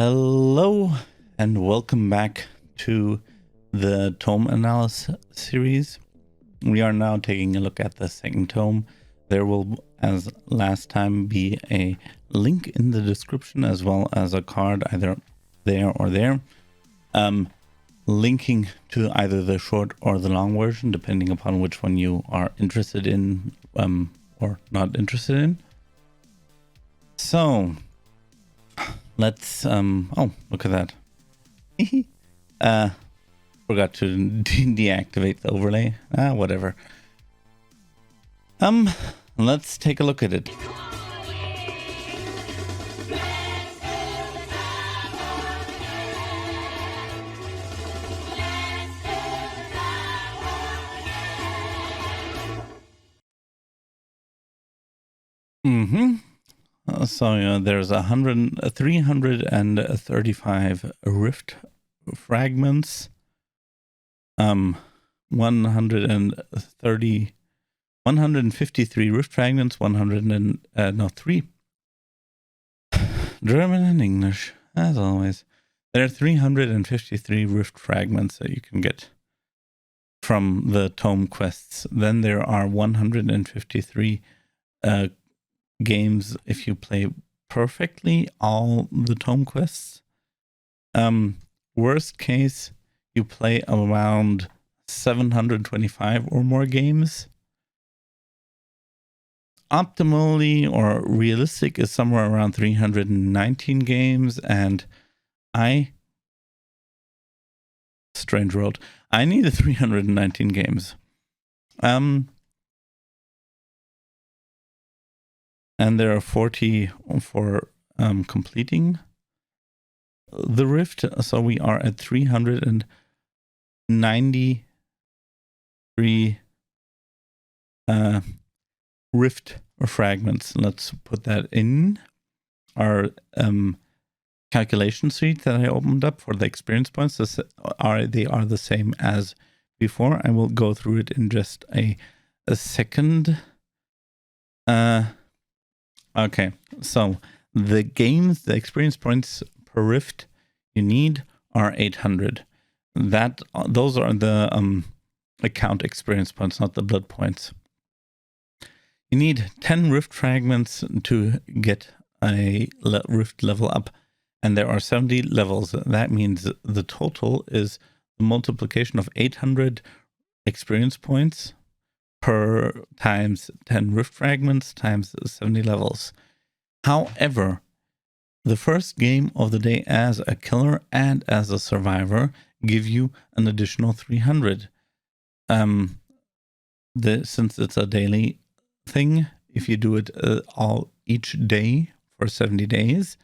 Hello and welcome back to the tome analysis series. We are now taking a look at the second tome. There will, as last time, be a link in the description as well as a card either there or there, linking to either the short or the long version, depending upon which one you are interested in or not interested in. So let's oh, look at that. Forgot to deactivate the overlay. Whatever. Let's take a look at it. So there's 335 rift fragments, 153 rift fragments, 3 German and English, as always. There are 353 rift fragments that you can get from the tome quests. Then there are 153 games if you play perfectly all the tome quests. Worst case, you play around 725 or more games. Optimally or realistic is somewhere around 319 games, and strange world, I needed 319 games. And there are 40 for completing the rift. So we are at 393 rift fragments. Let's put that in our calculation sheet that I opened up for the experience points. They are the same as before. I will go through it in just a second. Okay, so the experience points per rift you need are 800. Those are the account experience points, not the blood points. You need 10 rift fragments to get a rift level up, and there are 70 levels. That means the total is the multiplication of 800 experience points per times 10 rift fragments times 70 levels. However, the first game of the day as a killer and as a survivor give you an additional 300. Since it's a daily thing, if you do it each day for 70 days,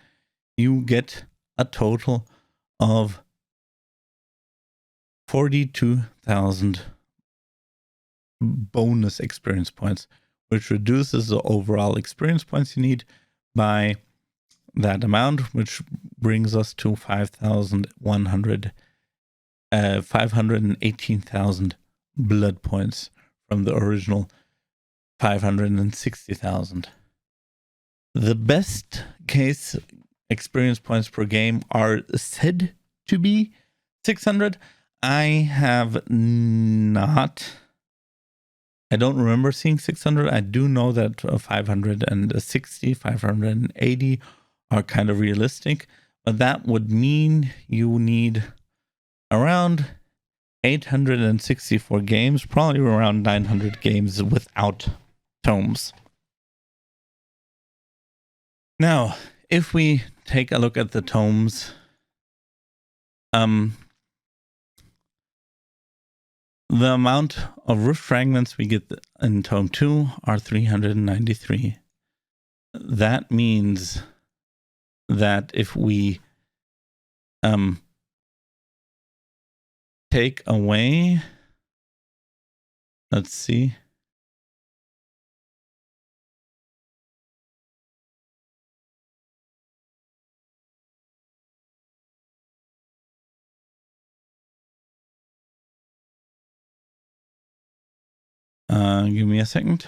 you get a total of 42,000 bonus experience points, which reduces the overall experience points you need by that amount, which brings us to 518,000 blood points from the original 560,000. The best case experience points per game are said to be 600. I don't remember seeing 600. I do know that 560, 580 are kind of realistic, but that would mean you need around 864 games, probably around 900 games without tomes. Now, if we take a look at the tomes, the amount of rift fragments we get in Tome 2 are 393. That means that if we take away, let's see, give me a second.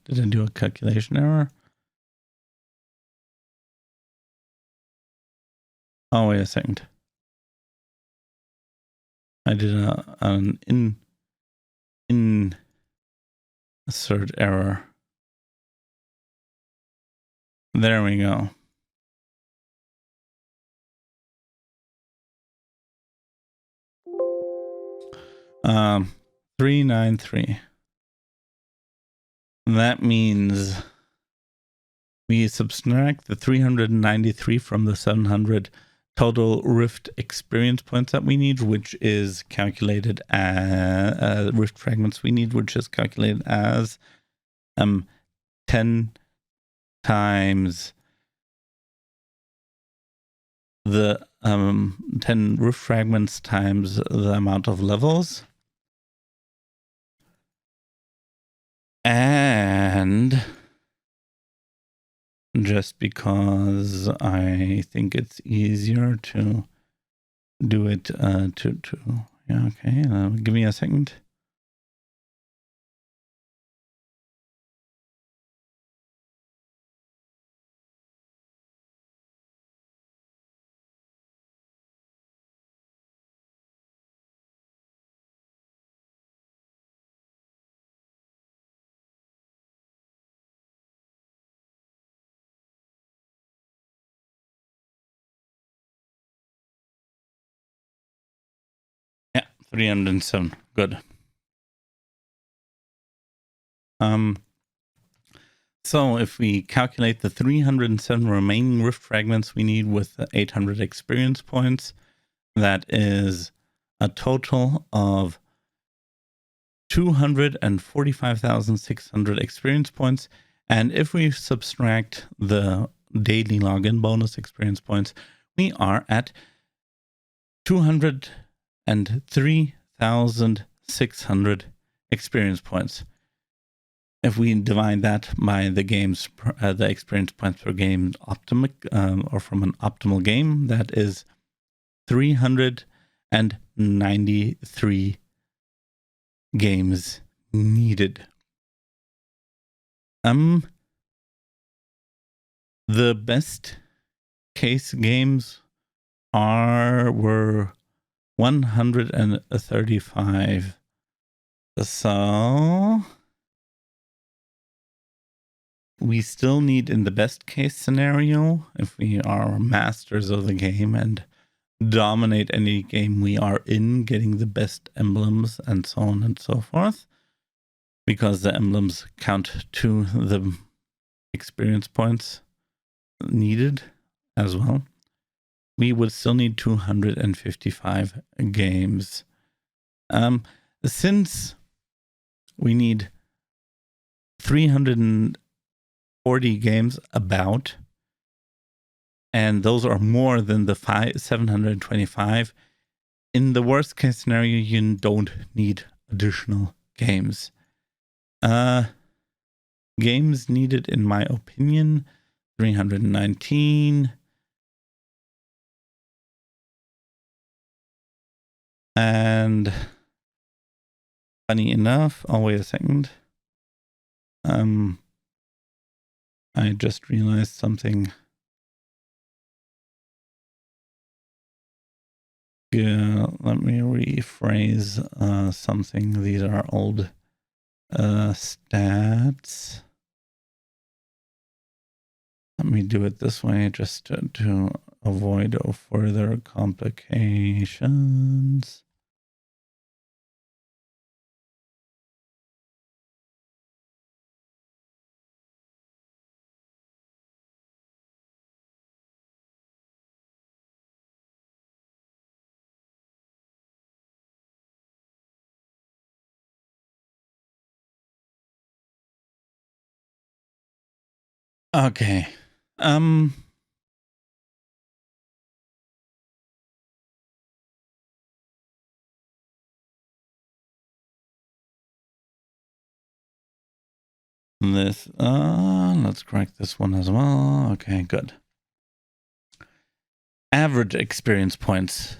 Did I do a calculation error? Oh, wait a second. I did an insert error. There we go. Um, 393. That means we subtract the 393 from the 700 total Rift experience points that we need, which is calculated as Rift fragments we need, which is calculated as 10 times the 10 Rift fragments times the amount of levels. And just because I think it's easier to do it yeah, okay, give me a second. Yeah, 307. Good. So if we calculate the 307 remaining Rift fragments we need with the 800 experience points, that is a total of 245,600 experience points. And if we subtract the daily login bonus experience points, we are at 203,600 experience points. If we divide that by the game's the experience points per game or from an optimal game, that is 393 games needed. The best case games were 135. So we still need, in the best case scenario, if we are masters of the game and dominate any game we are in, getting the best emblems and so on and so forth, because the emblems count to the experience points needed as well, we would still need 255 games. Since we need 340 games about, and those are more than the 725, in the worst case scenario, you don't need additional games. Games needed, in my opinion, 319. And funny enough, oh, wait a second. I just realized something. Yeah, let me rephrase something. These are old stats. Let me do it this way just to avoid further complications. Okay. This, let's correct this one as well. Okay, good. Average experience points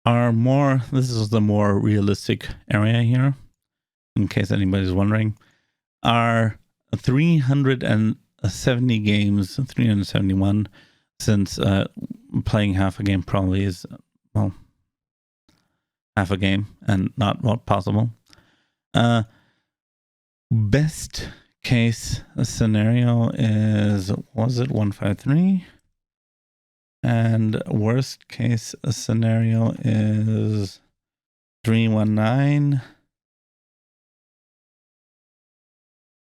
are more, this is the more realistic area here, in case anybody's wondering, are 370 games, 371. since playing half a game probably is, well, half a game and not possible. Best case scenario is, was it 153? And worst case scenario is 319,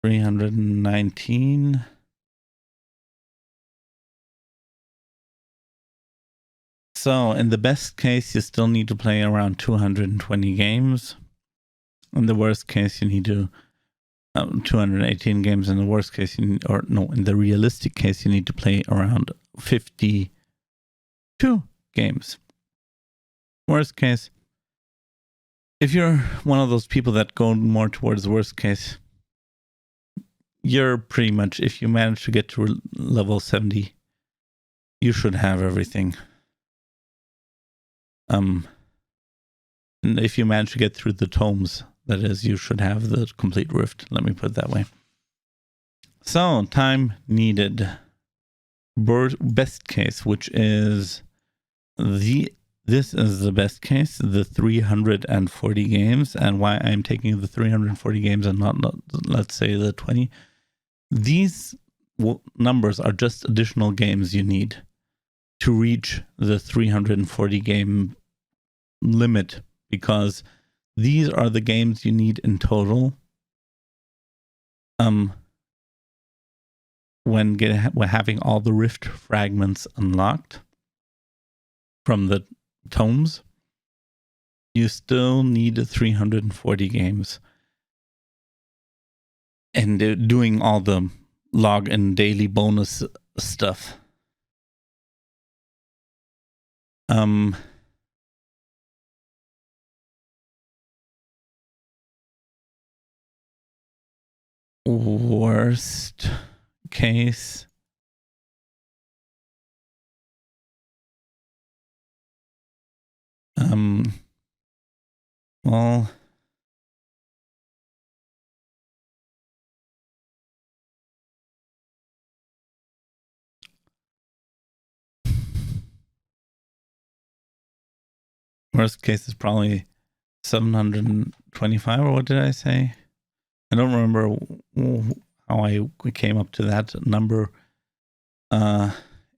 319. So in the best case, you still need to play around 220 games. In the worst case, you need to 218 games. In the worst case, in the realistic case, you need to play around 52 games. Worst case, if you're one of those people that go more towards the worst case, you're pretty much, if you manage to get to level 70, you should have everything. And if you manage to get through the tomes, that is, you should have the complete rift. Let me put it that way. So, time needed. Best case, which is this is the best case, the 340 games. And why I'm taking the 340 games and not let's say the 20. These numbers are just additional games you need to reach the 340 game limit, because these are the games you need in total when having all the rift fragments unlocked from the tomes. You still need 340 games and doing all the log and daily bonus stuff. Worst case, well, worst case is probably 725, or what did I say? I don't remember how I came up to that number in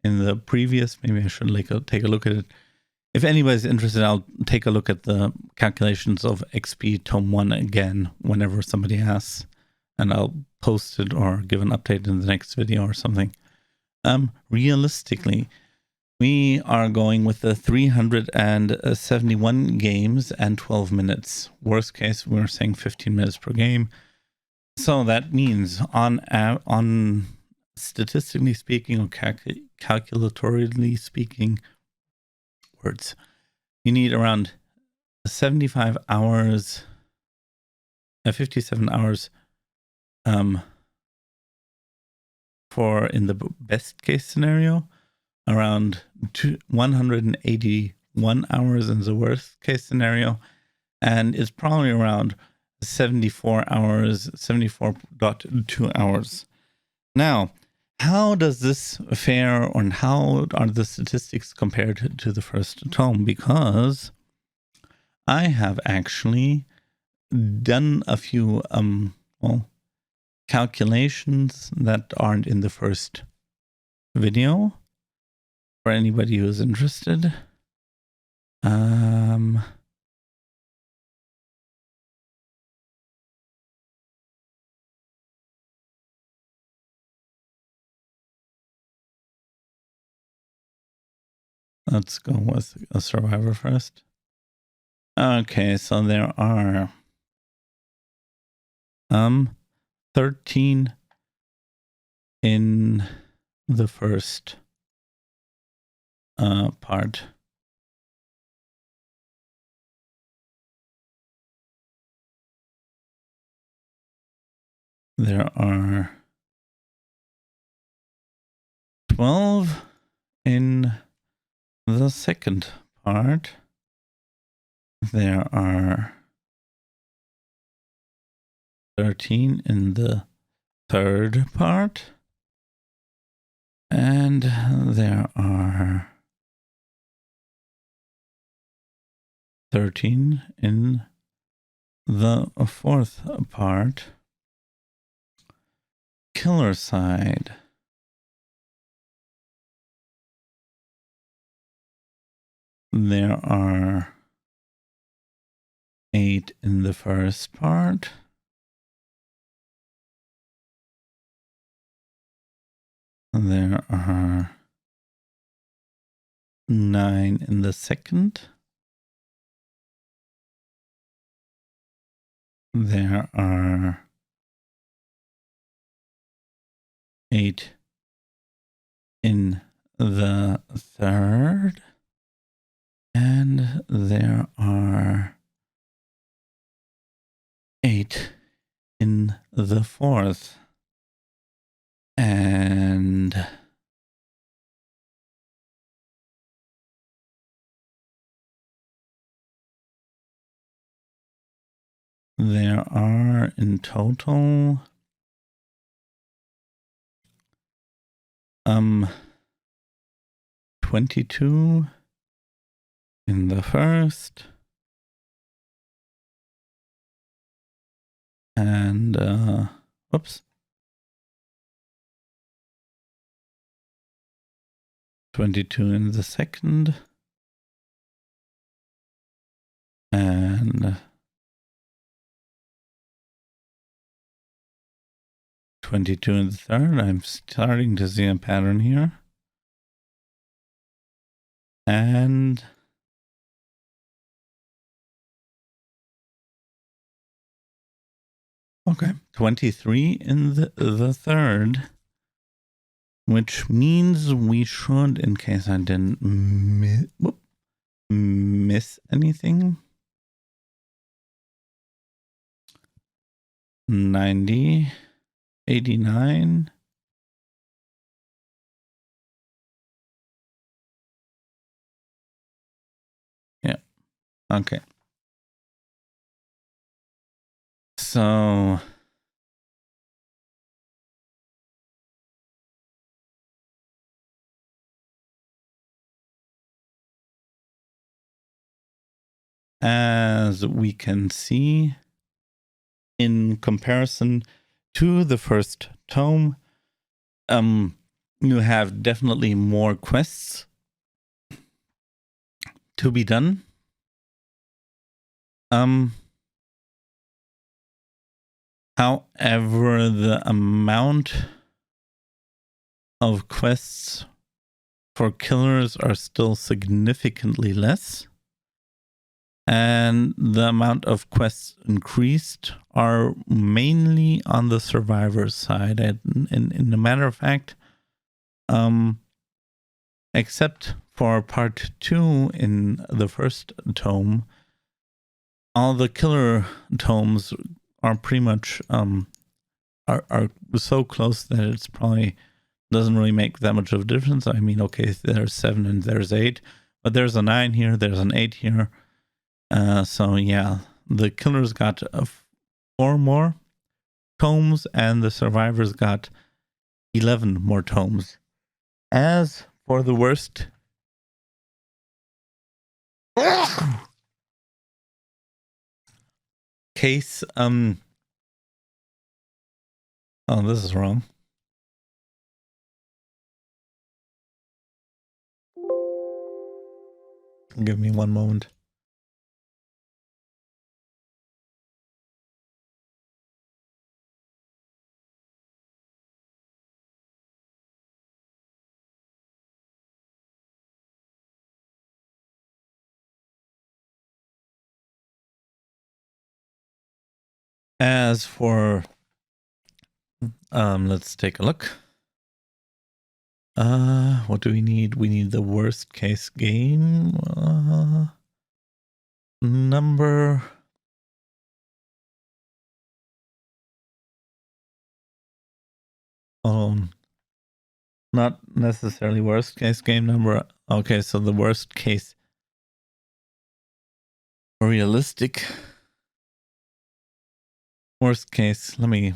the previous. Maybe I should take a look at it. If anybody's interested, I'll take a look at the calculations of XP Tome 1 again whenever somebody asks, and I'll post it or give an update in the next video or something. Realistically, we are going with the 371 games and 12 minutes. Worst case, we're saying 15 minutes per game. So that means on statistically speaking or calculatorily speaking, words, you need around 75 hours, 57 hours for, in the best case scenario, around 181 hours in the worst case scenario, and it's probably around 74 hours, 74.2 hours. Now, how does this fare, and how are the statistics compared to the first tome? Because I have actually done a few calculations that aren't in the first video for anybody who's interested. Let's go with a survivor first. Okay, so there are 13 in the first part. There are 12 in the second part. There are 13 in the third part. And there are 13 in the fourth part. Killer side. There are 8 in the first part. There are 9 in the second. There are 8 in the third. And there are 8 in the fourth. And there are in total 22 in the first and 22 in the second and 22 in the third. I'm starting to see a pattern here. And okay, 23 in the third, which means we should, in case I didn't miss anything, 90, 89, yeah, okay. So as we can see, in comparison to the first tome, you have definitely more quests to be done. However, the amount of quests for killers are still significantly less. And the amount of quests increased are mainly on the survivors side. And in a matter of fact, except for part 2 in the first tome, all the killer tomes are pretty much are so close that it's probably doesn't really make that much of a difference. I mean, okay, there's 7 and there's 8, but there's a 9 here, there's an 8 here. So yeah, the killers got 4 more tomes and the survivors got 11 more tomes. As for the worst case, oh, this is wrong. Give me one moment. As for let's take a look. What do we need? We need the worst case game number. Not necessarily worst case game number. Okay, so the worst case realistic worst case. Let me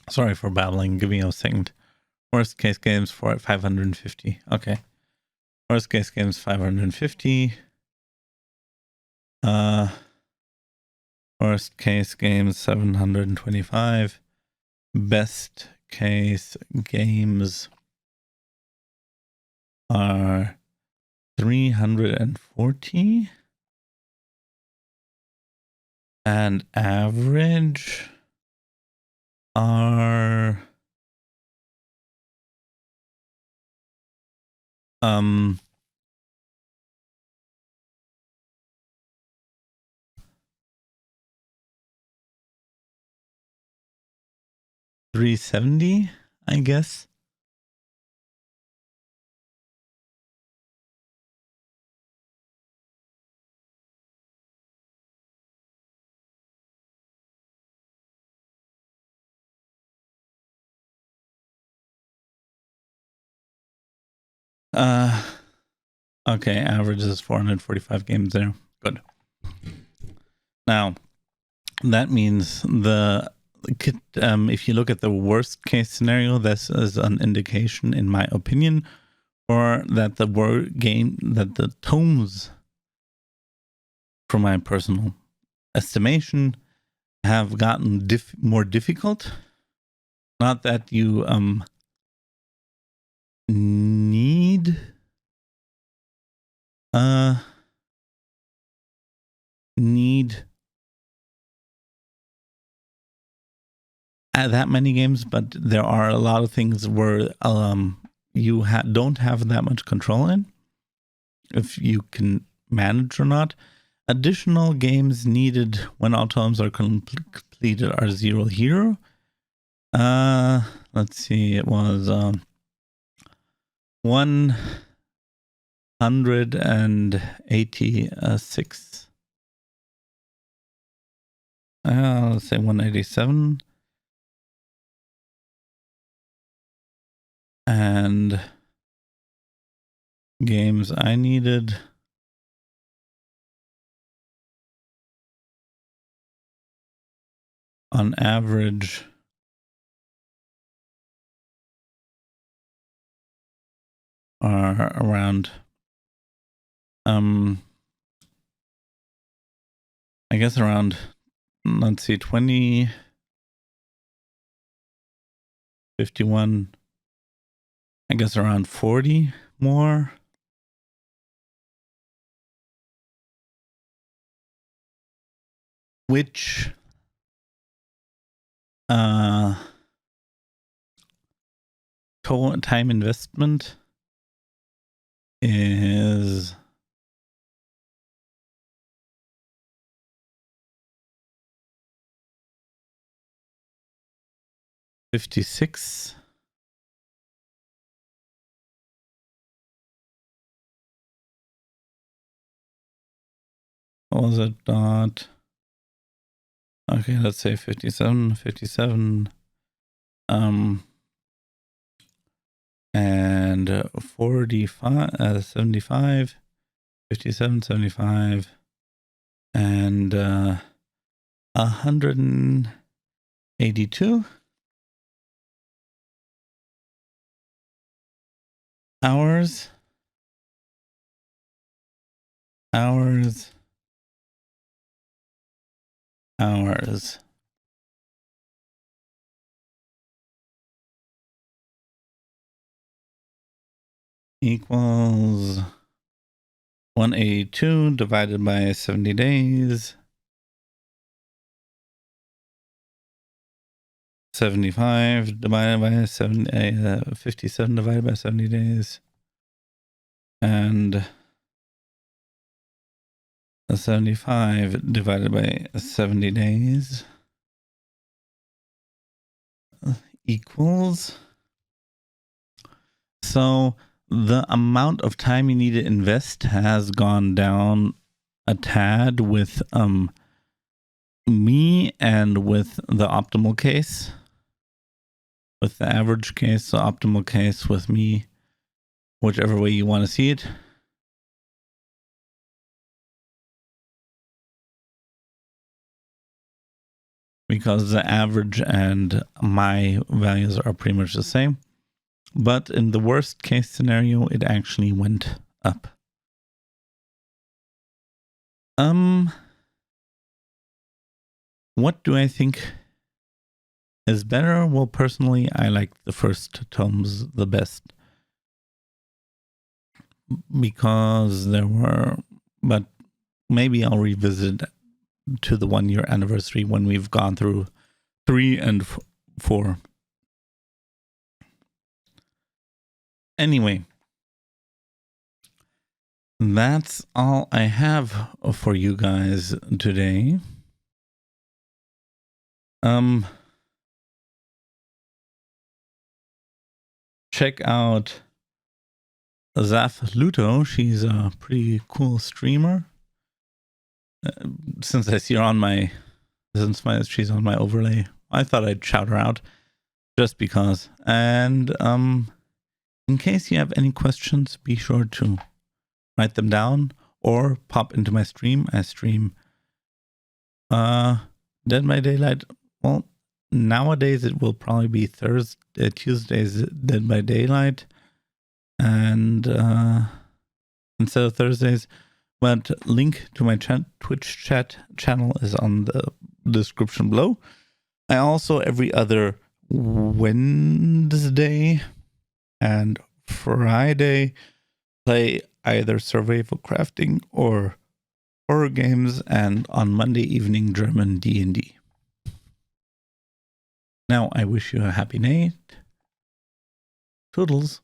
sorry for babbling. Give me a second. Worst case games for 550. Okay. Worst case games 550. Worst case games 725. Best case games are 340. And average are 370, I guess. Okay, average is 445 games there. Good. Now, that means if you look at the worst case scenario, this is an indication, in my opinion, or that the tomes, from my personal estimation, have gotten more difficult. Not that you need that many games, but there are a lot of things where you don't have that much control in, if you can manage or not. Additional games needed when all tomes are completed are 0 here. Let's see, it was 186. Let's say 187. And games I needed on average are around I guess around, let's see, 20, 51, I guess around 40 more. Which time investment is $56. What was it? Not okay, let's say 57. And 45, 75, 57, 75, and 182 hours equals 182 divided by 70 days. 75 divided by 57 divided by 70 days. And 75 divided by 70 days equals. So the amount of time you need to invest has gone down a tad with me and with the optimal case. With the average case, the optimal case with me, whichever way you want to see it. Because the average and my values are pretty much the same. But in the worst case scenario, it actually went up. What do I think is better? Well, personally, I like the first tomes the best. Because there were, but maybe I'll revisit to the 1 year anniversary when we've gone through 3 and 4. Anyway, that's all I have for you guys today. Check out Zaf Luto. She's a pretty cool streamer. Since I see her on she's on my overlay, I thought I'd shout her out just because. And in case you have any questions, be sure to write them down or pop into my stream. I stream Dead by Daylight. Well, nowadays it will probably be Tuesdays Dead by Daylight, and instead of Thursdays. But link to my Twitch chat channel is on the description below. I also every other Wednesday and Friday play either survival crafting or horror games, and on Monday evening German D&D. Now I wish you a happy night. Toodles.